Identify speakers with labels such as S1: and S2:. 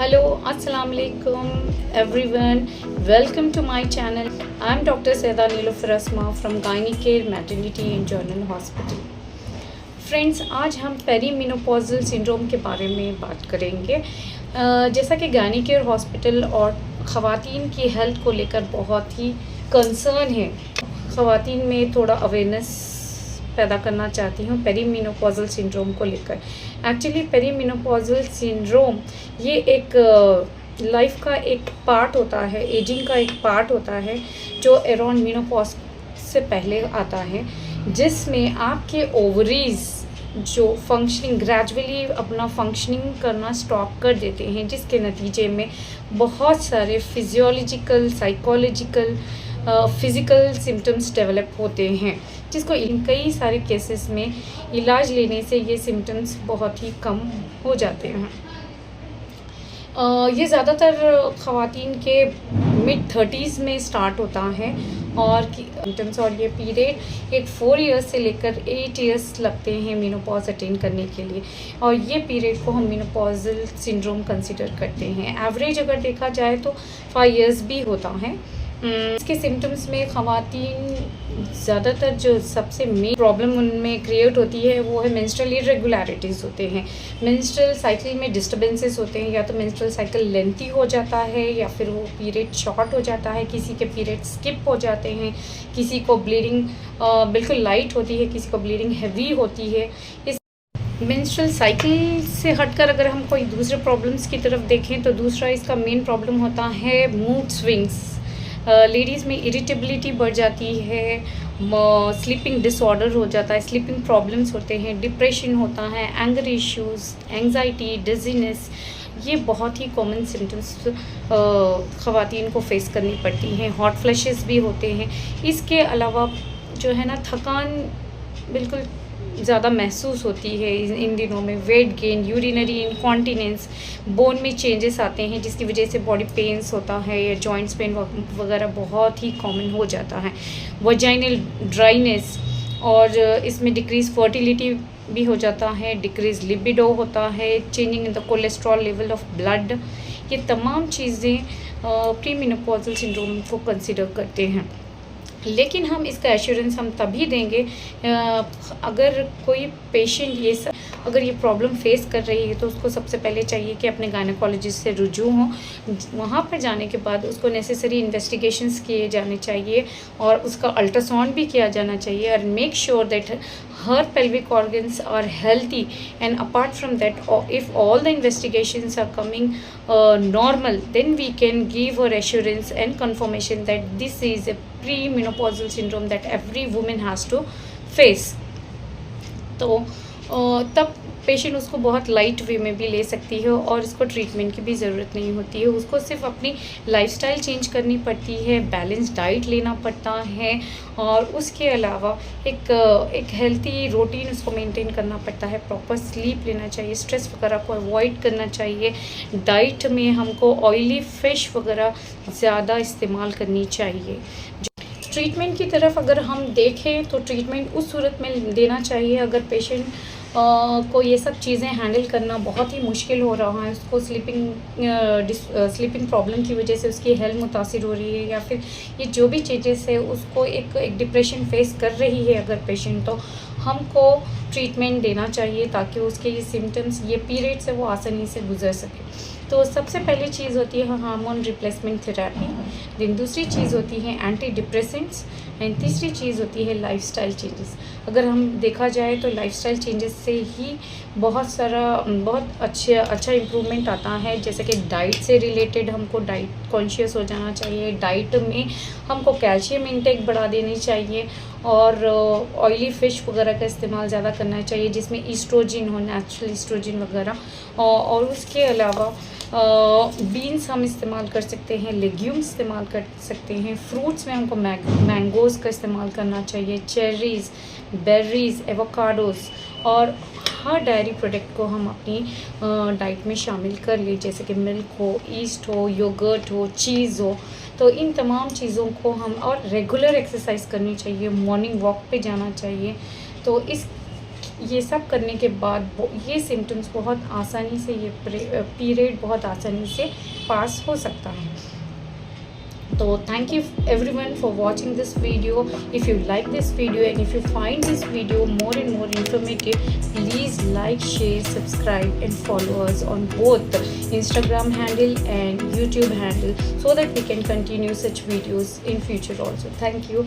S1: Hello, Assalamu alaikum everyone. Welcome to my channel. I am Dr. Saida Nilofer Asma from Gynecare Maternity and General Hospital. Friends, आज हम perimenopausal syndrome के बारे में बात करेंगे। जैसा कि गायनिकेयर हॉस्पिटल और ख़वातीन की हेल्थ को लेकर बहुत ही कंसर्न है, ख़वातीन में थोड़ा अवेयरनेस पैदा करना चाहती हूँ पेरीमेनोपॉजल सिंड्रोम को लेकर। एक्चुअली पेरीमेनोपॉजल सिंड्रोम ये एक लाइफ का एक पार्ट होता है, एजिंग का एक पार्ट होता है जो अराउंड मेनोपॉज से पहले आता है, जिसमें आपके ओवरीज़ जो फंक्शनिंग ग्रेजुअली अपना फंक्शनिंग करना स्टॉप कर देते हैं, जिसके नतीजे में बहुत सारे physiological, psychological, physical symptoms develop होते हैं, जिसको इन कई सारे केसेस में इलाज लेने से ये सिम्टम्स बहुत ही कम हो जाते हैं। ये ज़्यादातर ख़वातीन के मिड-30s में स्टार्ट होता है और सिम्टम्स और ये पीरियड एक 4 इयर्स से लेकर 8 इयर्स लगते हैं मेनोपॉज अटेन करने के लिए, और ये पीरियड को हम मेनोपॉजल सिंड्रोम कंसिडर करते हैं। एवरेज अगर देखा जाए तो 5 इयर्स भी होता है। इसके सिम्टम्स में ख़वातीन ज़्यादातर जो सबसे मेन प्रॉब्लम उनमें क्रिएट होती है वो है मेंस्ट्रुअल इरेगुलरिटीज़ होते हैं, मेंस्ट्रुअल साइकिल में डिस्टर्बेंसेस होते हैं, या तो मेंस्ट्रुअल साइकिल लेंथी हो जाता है या फिर वो पीरियड शॉर्ट हो जाता है, किसी के पीरियड स्किप हो जाते हैं, किसी को ब्लीडिंग बिल्कुल लाइट होती है, किसी को ब्लीडिंग हैवी होती है। इस मेंस्ट्रुअल साइकिल से हटकर अगर हम कोई दूसरे प्रॉब्लम्स की तरफ देखें तो दूसरा इसका मेन प्रॉब्लम होता है मूड स्विंग्स। लेडीज़ में इरिटेबिलिटी बढ़ जाती है, स्लीपिंग डिसऑर्डर हो जाता है, स्लीपिंग प्रॉब्लम्स होते हैं, डिप्रेशन होता है, एंगर इश्यूज़, एंग्जाइटी, डिजीनेस, ये बहुत ही कॉमन सिम्टम्स ख़वातीन को फेस करनी पड़ती हैं। हॉट फ्लैशेस भी होते हैं। इसके अलावा जो है ना, थकान बिल्कुल ज़्यादा महसूस होती है इन दिनों में, weight gain, urinary incontinence, bone में चेंजेस आते हैं जिसकी वजह से बॉडी पेन्स होता है या जॉइंट्स पेन वगैरह बहुत ही कॉमन हो जाता है। वजाइनल ड्राइनेस, और इसमें डिक्रीज़ फर्टिलिटी भी हो जाता है, डिक्रीज़ लिबिडो होता है, changing in the cholesterol level of blood. ये तमाम चीज़ें प्रीमेनोपॉजल सिंड्रोम को कंसिडर करते हैं। लेकिन हम इसका एश्योरेंस हम तभी देंगे अगर कोई पेशेंट अगर ये प्रॉब्लम फेस कर रही है तो उसको सबसे पहले चाहिए कि अपने गायनेकोलॉजिस्ट से रुजू हों। वहाँ पर जाने के बाद उसको नेसेसरी इन्वेस्टिगेशंस किए जाने चाहिए और उसका अल्ट्रासाउंड भी किया जाना चाहिए, और make sure that her pelvic organs are healthy, and apart from that, if all the investigations are coming normal, then we can give her assurance and confirmation that this is a premenopausal syndrome that every woman has to face. तो तब patient उसको बहुत light वे में भी ले सकती है और इसको ट्रीटमेंट की भी ज़रूरत नहीं होती है। उसको सिर्फ अपनी लाइफस्टाइल चेंज करनी पड़ती है, बैलेंस डाइट लेना पड़ता है, और उसके अलावा एक हेल्थी रूटीन उसको मेंटेन करना पड़ता है, प्रॉपर स्लीप लेना चाहिए, स्ट्रेस वगैरह को अवॉइड करना चाहिए। डाइट में हमको ऑयली फिश वगैरह ज़्यादा इस्तेमाल करनी चाहिए। ट्रीटमेंट की तरफ अगर हम देखें तो ट्रीटमेंट उस सूरत में देना चाहिए अगर पेशेंट को ये सब चीज़ें हैंडल करना बहुत ही मुश्किल हो रहा है, उसको स्लीपिंग प्रॉब्लम की वजह से उसकी हेल्थ मुतासिर हो रही है, या फिर ये जो भी चीज़ें है उसको एक डिप्रेशन फेस कर रही है अगर पेशेंट, तो हमको ट्रीटमेंट देना चाहिए ताकि उसके ये सिम्टम्स, ये पीरियड से वो आसानी से गुजर सके। तो सबसे पहली चीज़ होती है हार्मोन रिप्लेसमेंट थेरेपी, देन दूसरी चीज़ होती है एंटी डिप्रेसेंट्स, एंड तीसरी चीज़ होती है लाइफस्टाइल चेंजेस। अगर हम देखा जाए तो लाइफस्टाइल चेंजेस से ही बहुत अच्छा इम्प्रूवमेंट आता है। जैसे कि डाइट से रिलेटेड हमको डाइट कॉन्शियस हो जाना चाहिए, डाइट में हमको कैल्शियम इंटेक बढ़ा देनी चाहिए, और ऑयली फ़िश वगैरह का इस्तेमाल ज़्यादा करना चाहिए जिसमें ईस्ट्रोजिन हो, नेचुरल ईस्ट्रोजिन वगैरह, और उसके अलावा बीन्स हम इस्तेमाल कर सकते हैं, लेग्यूम्स इस्तेमाल कर सकते हैं, फ्रूट्स में हमको मैंगोज़ का इस्तेमाल करना चाहिए, चेरीज़, बेर्रीज़, एवोकाडोज़, और हर डायरी प्रोडक्ट को हम अपनी डाइट में शामिल कर लें, जैसे कि मिल्क हो, ईस्ट हो, योगर्ट हो, चीज़ हो। तो इन तमाम चीज़ों को हम, और रेगुलर एक्सरसाइज करनी चाहिए, मॉर्निंग वॉक पे जाना चाहिए। तो ये सब करने के बाद ये सिम्टम्स बहुत आसानी से, ये पीरियड बहुत आसानी से पास हो सकता है। So thank you everyone for watching this video. If you like this video and if you find this video more and more informative, please like, share, subscribe and follow us on both Instagram handle and YouTube handle so that we can continue such videos in future also. Thank you.